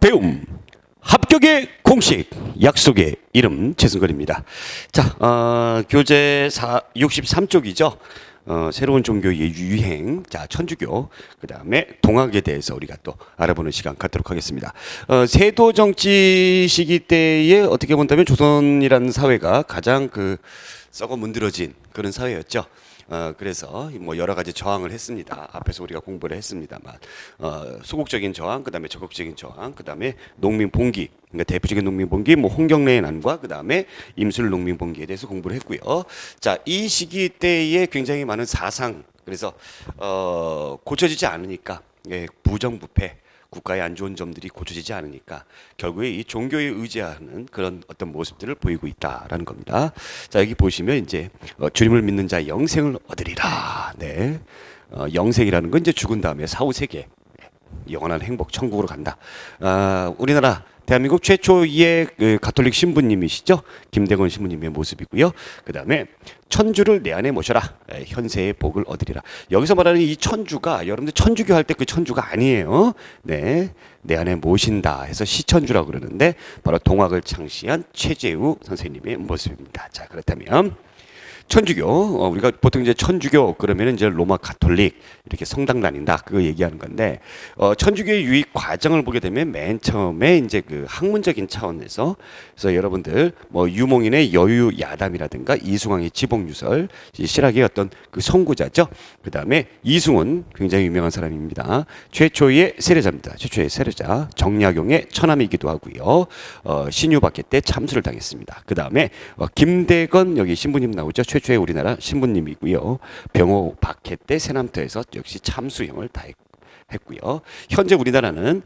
배움 합격의 공식 약속의 이름 최승걸입니다. 자, 교재 63쪽이죠. 새로운 종교의 유행, 자 천주교, 그 다음에 동학에 대해서 우리가 또 알아보는 시간 갖도록 하겠습니다. 세도 정치 시기 때에 어떻게 본다면 조선이라는 사회가 가장 썩어 문드러진 그런 사회였죠. 그래서 뭐 여러 가지 저항을 했습니다. 앞에서 우리가 공부를 했습니다만, 소극적인 저항, 그 다음에 적극적인 저항, 그 다음에 농민 봉기, 그러니까 대표적인 농민 봉기, 뭐 홍경래의 난과 그 다음에 임술 농민 봉기에 대해서 공부를 했고요. 자, 이 시기 때에 굉장히 많은 사상, 그래서 고쳐지지 않으니까 부정부패. 국가의 안 좋은 점들이 고쳐지지 않으니까 결국에 이 종교에 의지하는 그런 어떤 모습들을 보이고 있다라는 겁니다. 자, 여기 보시면 이제 주님을 믿는 자 영생을 얻으리라. 네, 영생이라는 건 이제 죽은 다음에 사후세계 영원한 행복 천국으로 간다. 우리나라 대한민국 최초의 가톨릭 신부님이시죠. 김대건 신부님의 모습이고요. 그 다음에 천주를 내 안에 모셔라. 현세의 복을 얻으리라. 여기서 말하는 이 천주가 여러분들 천주교 할 때 그 천주가 아니에요. 네, 내 안에 모신다 해서 시천주라고 그러는데 바로 동학을 창시한 최재우 선생님의 모습입니다. 자, 그렇다면 천주교, 우리가 보통 이제 천주교 그러면 이제 로마 가톨릭 이렇게 성당 다닌다 그거 얘기하는 건데, 천주교의 유익 과정을 보게 되면 맨 처음에 이제 학문적인 차원에서, 그래서 여러분들 뭐 유몽인의 여유 야담이라든가 이승왕의 지복유설, 실학의 어떤 선구자죠. 그 다음에 이승훈 굉장히 유명한 사람입니다. 최초의 세례자입니다. 최초의 세례자 정약용의 처남이기도 하고요. 신유박해 때 참수를 당했습니다. 그 다음에 김대건 여기 신부님 나오죠. 최초의 우리나라 신부님이고요. 병호 박해 때 세남터에서 역시 참수형을 다 했고요. 현재 우리나라는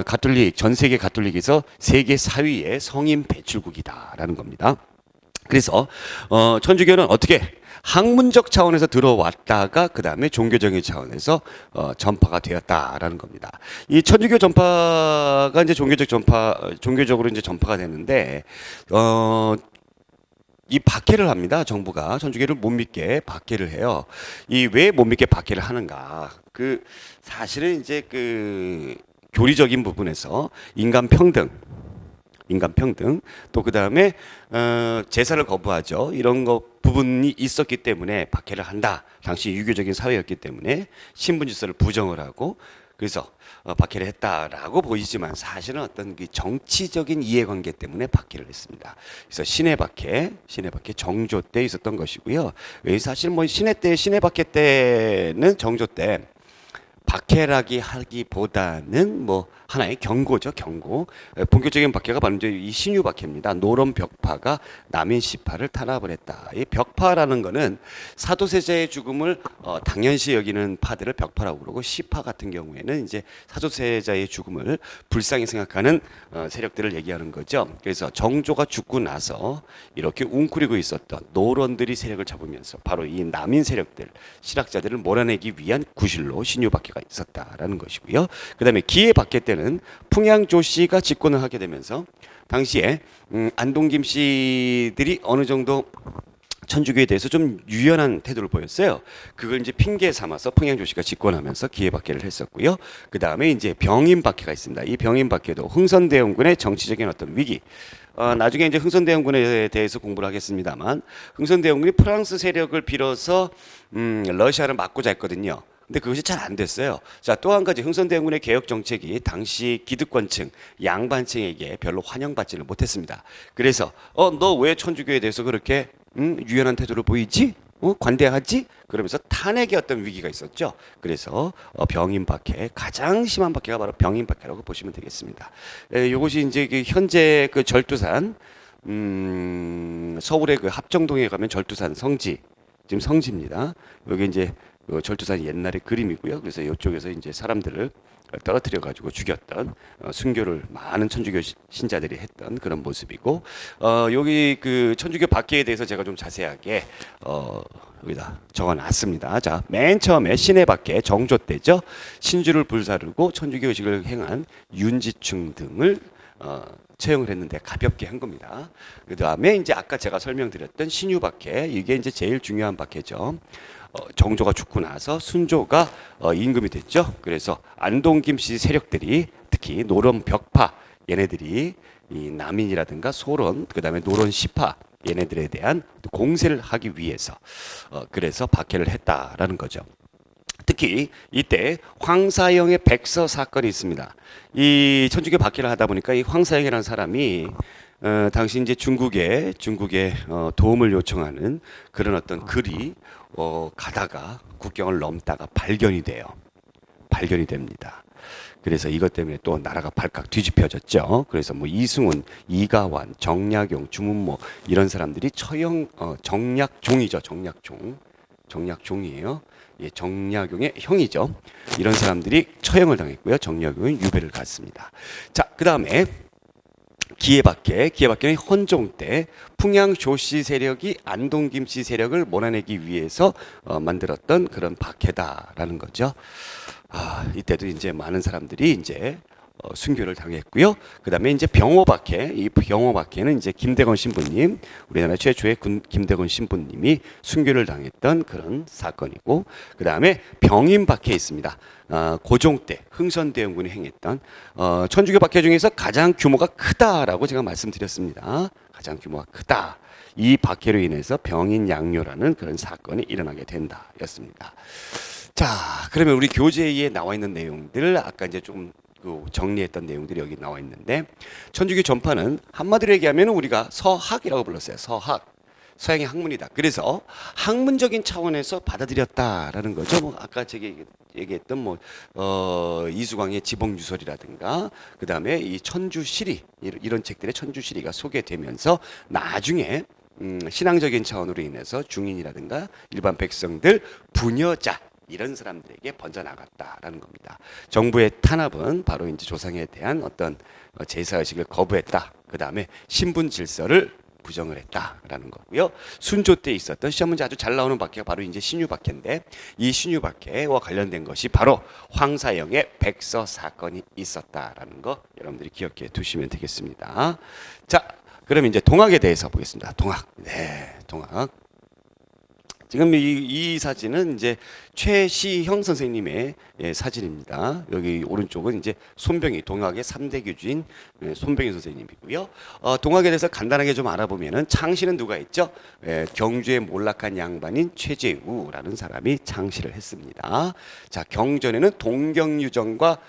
가톨릭 전 세계 가톨릭에서 세계 4위의 성인 배출국이다라는 겁니다. 그래서 천주교는 어떻게 학문적 차원에서 들어왔다가 그 다음에 종교적인 차원에서 전파가 되었다라는 겁니다. 이 천주교 전파가 이제 종교적으로 이제 전파가 되는데 이 박해를 합니다. 정부가 천주교를 못 믿게 박해를 해요. 이 왜 못 믿게 박해를 하는가? 사실은 이제 교리적인 부분에서 인간 평등 또 그 다음에 제사를 거부하죠. 이런 부분이 있었기 때문에 박해를 한다. 당시 유교적인 사회였기 때문에 신분질서를 부정을 하고 그래서 박해를 했다라고 보이지만 사실은 어떤 정치적인 이해관계 때문에 박해를 했습니다. 그래서 신해 박해 정조 때 있었던 것이고요. 사실 뭐 신해 박해 때는 정조 때 박해라기 하기보다는 뭐 하나의 경고죠, 경고. 본격적인 박해가 바로 이제 이 신유 박해입니다. 노론 벽파가 남인 시파를 탄압을 했다. 이 벽파라는 거는 사도세자의 죽음을 당연시 여기는 파들을 벽파라고 그러고, 시파 같은 경우에는 이제 사도세자의 죽음을 불쌍히 생각하는 세력들을 얘기하는 거죠. 그래서 정조가 죽고 나서 이렇게 웅크리고 있었던 노론들이 세력을 잡으면서 바로 이 남인 세력들, 실학자들을 몰아내기 위한 구실로 신유 박해가 있었다라는 것이고요. 그다음에 기해 박해 때는 풍양조 씨가 집권을 하게 되면서 당시에 안동김 씨들이 어느 정도 천주교에 대해서 좀 유연한 태도를 보였어요. 그걸 이제 핑계 삼아서 풍양조 씨가 집권하면서 기해 박해를 했었고요. 그 다음에 이제 병인 박해가 있습니다. 이 병인 박해도 흥선대원군의 정치적인 어떤 위기. 나중에 이제 흥선대원군에 대해서 공부를 하겠습니다만, 흥선대원군이 프랑스 세력을 빌어서 러시아를 막고자 했거든요. 근데 그것이 잘 안 됐어요. 자, 또 한 가지 흥선대원군의 개혁 정책이 당시 기득권층, 양반층에게 별로 환영받지를 못했습니다. 그래서 너 왜 천주교에 대해서 그렇게 유연한 태도를 보이지? 관대하지? 그러면서 탄핵의 어떤 위기가 있었죠. 그래서 병인 박해, 가장 심한 박해가 바로 병인 박해라고 보시면 되겠습니다. 이것이 이제 현재 절두산, 서울의 합정동에 가면 절두산 성지, 지금 성지입니다. 여기 이제 절두산이 옛날의 그림이고요. 그래서 이쪽에서 이제 사람들을 떨어뜨려 가지고 죽였던, 순교를 많은 천주교 신자들이 했던 그런 모습이고, 여기 천주교 박해에 대해서 제가 좀 자세하게 여기다 적어놨습니다. 자, 맨 처음에 신해 박해 정조 때죠. 신주를 불사르고 천주교 의식을 행한 윤지충 등을 처형을 했는데 가볍게 한 겁니다. 그 다음에 이제 아까 제가 설명드렸던 신유 박해, 이게 이제 제일 중요한 박해죠. 정조가 죽고 나서 순조가 임금이 됐죠. 그래서 안동김씨 세력들이 특히 노론 벽파 얘네들이 이 남인이라든가 소론 그다음에 노론 시파 얘네들에 대한 공세를 하기 위해서 그래서 박해를 했다라는 거죠. 특히 이때 황사영의 백서 사건이 있습니다. 이 천주교 박해를 하다 보니까 이 황사영이라는 사람이 당시 이제 중국에 도움을 요청하는 그런 어떤 글이 가다가 국경을 넘다가 발견이 됩니다. 그래서 이것 때문에 또 나라가 발칵 뒤집혀졌죠. 그래서 뭐 이승훈, 이가완, 정약용, 주문모 이런 사람들이 정약종이죠. 정약종이에요. 예, 정약용의 형이죠. 이런 사람들이 처형을 당했고요. 정약용은 유배를 갔습니다. 자, 그 다음에 기해박해는 헌종 때 풍양 조씨 세력이 안동 김씨 세력을 몰아내기 위해서 만들었던 그런 박해다라는 거죠. 이때도 이제 많은 사람들이 이제 순교를 당했고요. 그다음에 이제 병호박해, 이 병호박해는 이제 김대건 신부님, 우리나라 최초의 김대건 신부님이 순교를 당했던 그런 사건이고, 그다음에 병인박해 있습니다. 고종 때 흥선대원군이 행했던 천주교 박해 중에서 가장 규모가 크다라고 제가 말씀드렸습니다. 가장 규모가 크다. 이 박해로 인해서 병인 양요라는 그런 사건이 일어나게 된다였습니다. 자, 그러면 우리 교재에 나와 있는 내용들 아까 이제 좀 정리했던 내용들이 여기 나와 있는데, 천주교 전파는 한마디로 얘기하면 우리가 서학이라고 불렀어요. 서양의 학문이다. 그래서 학문적인 차원에서 받아들였다라는 거죠. 뭐 아까 제가 얘기했던 이수광의 지봉유설이라든가 그 다음에 이 천주시리 이런 책들의 천주시리가 소개되면서 나중에 신앙적인 차원으로 인해서 중인이라든가 일반 백성들, 부녀자 이런 사람들에게 번져나갔다라는 겁니다. 정부의 탄압은 바로 이제 조상에 대한 어떤 제사의식을 거부했다. 그 다음에 신분 질서를 부정을 했다라는 거고요. 순조 때 있었던 시험 문제 아주 잘 나오는 박해가 바로 이제 신유박해인데, 이 신유박해와 관련된 것이 바로 황사영의 백서 사건이 있었다라는 거 여러분들이 기억해 두시면 되겠습니다. 자, 그럼 이제 동학에 대해서 보겠습니다. 동학. 지금 이 사진은 이제 최시형 선생님의 사진입니다. 여기 오른쪽은 이제 손병희, 동학의 3대 교주인 손병희 선생님이고요. 동학에 대해서 간단하게 좀 알아보면은 창시는 누가 했죠? 경주의 몰락한 양반인 최재우라는 사람이 창시를 했습니다. 자, 경전에는 동경대전과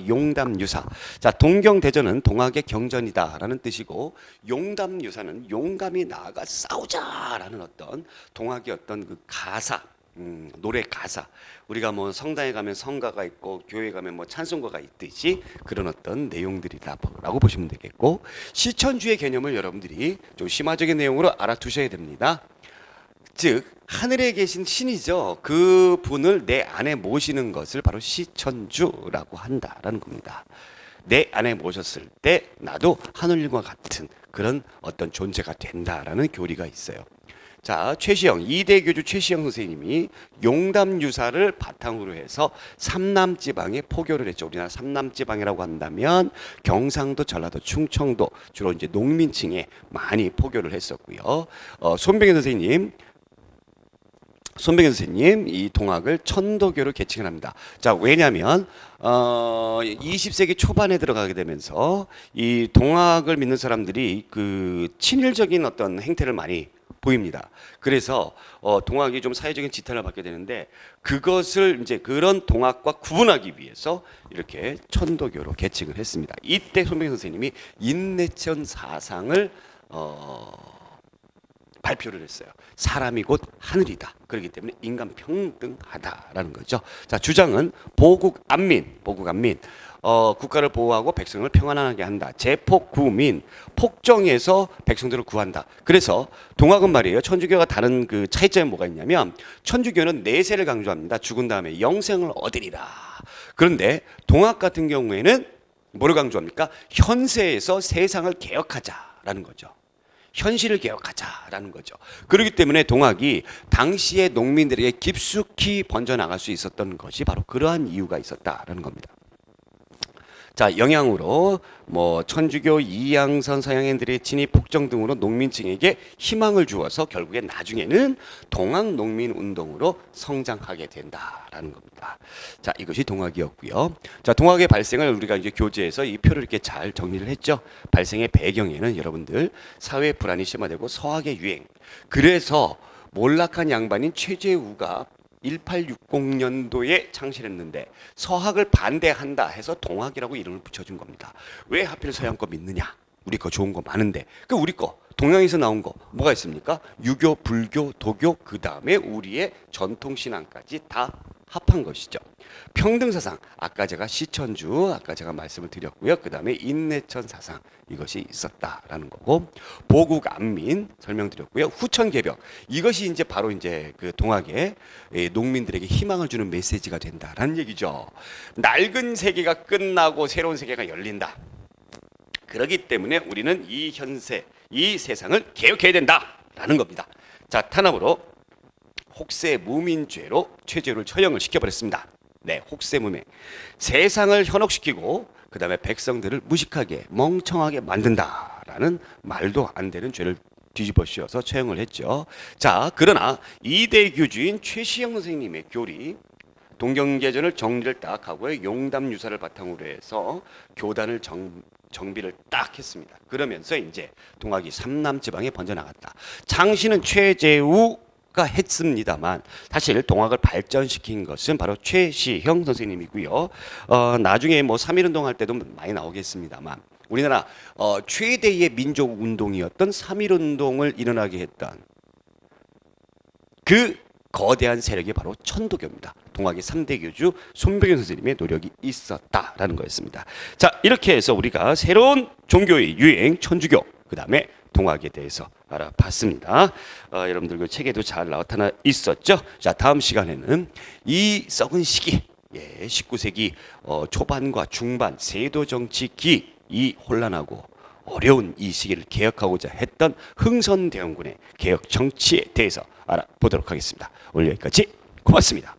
용담유사. 자, 동경대전은 동학의 경전이다라는 뜻이고, 용담유사는 용감히 나아가 싸우자라는 어떤 동학의 어떤 그 가사, 노래 가사. 우리가 뭐 성당에 가면 성가가 있고 교회 가면 뭐 찬송가가 있듯이 그런 어떤 내용들이다라고 보시면 되겠고, 시천주의 개념을 여러분들이 좀 심화적인 내용으로 알아두셔야 됩니다. 즉 하늘에 계신 신이죠. 그 분을 내 안에 모시는 것을 바로 시천주라고 한다라는 겁니다. 내 안에 모셨을 때 나도 하늘과 같은 그런 어떤 존재가 된다라는 교리가 있어요. 자, 최시영, 2대 교주 최시영 선생님이 용담유사를 바탕으로 해서 삼남지방에 포교를 했죠. 우리나라 삼남지방이라고 한다면 경상도, 전라도, 충청도 주로 이제 농민층에 많이 포교를 했었고요. 손병희 선생님 이 동학을 천도교로 계칭을 합니다. 자, 왜냐하면 20세기 초반에 들어가게 되면서 이 동학을 믿는 사람들이 그 친일적인 어떤 행태를 많이 보입니다. 그래서 동학이 좀 사회적인 지탄을 받게 되는데, 그것을 이제 그런 동학과 구분하기 위해서 이렇게 천도교로 계칭을 했습니다. 이때 손병희 선생님이 인내천 사상을 발표를 했어요. 사람이 곧 하늘이다. 그렇기 때문에 인간 평등하다라는 거죠. 자, 주장은 보국안민. 국가를 보호하고 백성을 평안하게 한다. 제폭구민, 폭정에서 백성들을 구한다. 그래서 동학은 말이에요. 천주교가 다른 그 차이점이 뭐가 있냐면, 천주교는 내세를 강조합니다. 죽은 다음에 영생을 얻으리라. 그런데 동학 같은 경우에는 뭐를 강조합니까? 현세에서 세상을 개혁하자라는 거죠. 현실을 개혁하자라는 거죠. 그렇기 때문에 동학이 당시의 농민들에게 깊숙이 번져나갈 수 있었던 것이 바로 그러한 이유가 있었다라는 겁니다. 자, 영향으로 뭐 천주교, 이양선, 서양인들의 진입, 폭정 등으로 농민층에게 희망을 주어서 결국에 나중에는 동학 농민 운동으로 성장하게 된다라는 겁니다. 자, 이것이 동학이었고요. 자, 동학의 발생을 우리가 이제 교재에서 이 표를 이렇게 잘 정리를 했죠. 발생의 배경에는 여러분들 사회 불안이 심화되고 서학의 유행. 그래서 몰락한 양반인 최재우가 1860년도에 창실했는데 서학을 반대한다 해서 동학이라고 이름을 붙여준 겁니다. 왜 하필 서양 거 믿느냐? 우리 거 좋은 거 많은데. 그 우리 거 동양에서 나온 거 뭐가 있습니까? 유교, 불교, 도교, 그 다음에 우리의 전통 신앙까지 다 합한 것이죠. 평등 사상, 아까 제가 시천주, 아까 제가 말씀을 드렸고요. 그 다음에 인내천 사상, 이것이 있었다라는 거고, 보국 안민 설명드렸고요. 후천 개벽, 이것이 이제 바로 이제 그 동학의 농민들에게 희망을 주는 메시지가 된다라는 얘기죠. 낡은 세계가 끝나고 새로운 세계가 열린다. 그렇기 때문에 우리는 이 현세, 이 세상을 개혁해야 된다라는 겁니다. 자, 탄압으로 혹세 무민죄로 최재우를 처형을 시켜버렸습니다. 네, 혹세 무민. 세상을 현혹시키고 그 다음에 백성들을 무식하게 멍청하게 만든다라는 말도 안 되는 죄를 뒤집어 씌워서 처형을 했죠. 자, 그러나 이대 교주인 최시영 선생님의 교리 동경계전을 정리를 딱 하고 용담 유사를 바탕으로 해서 교단을 정비를 딱 했습니다. 그러면서 이제 동학이 삼남 지방에 번져나갔다. 창시는 최재우 가 했습니다만 사실 동학을 발전시킨 것은 바로 최시형 선생님이고요. 나중에 뭐 3.1운동 할 때도 많이 나오겠습니다만 우리나라 최대의 민족 운동이었던 3.1운동을 일어나게 했던 그 거대한 세력이 바로 천도교입니다. 동학의 3대 교주 손병현 선생님의 노력이 있었다라는 거였습니다. 자, 이렇게 해서 우리가 새로운 종교의 유행 천주교, 그 다음에 동학에 대해서 알아봤습니다. 여러분들 그 책에도 잘 나타나 있었죠. 자, 다음 시간에는 이 썩은 시기, 19세기 초반과 중반 세도 정치기 이 혼란하고 어려운 이 시기를 개혁하고자 했던 흥선대원군의 개혁 정치에 대해서 알아보도록 하겠습니다. 오늘 여기까지 고맙습니다.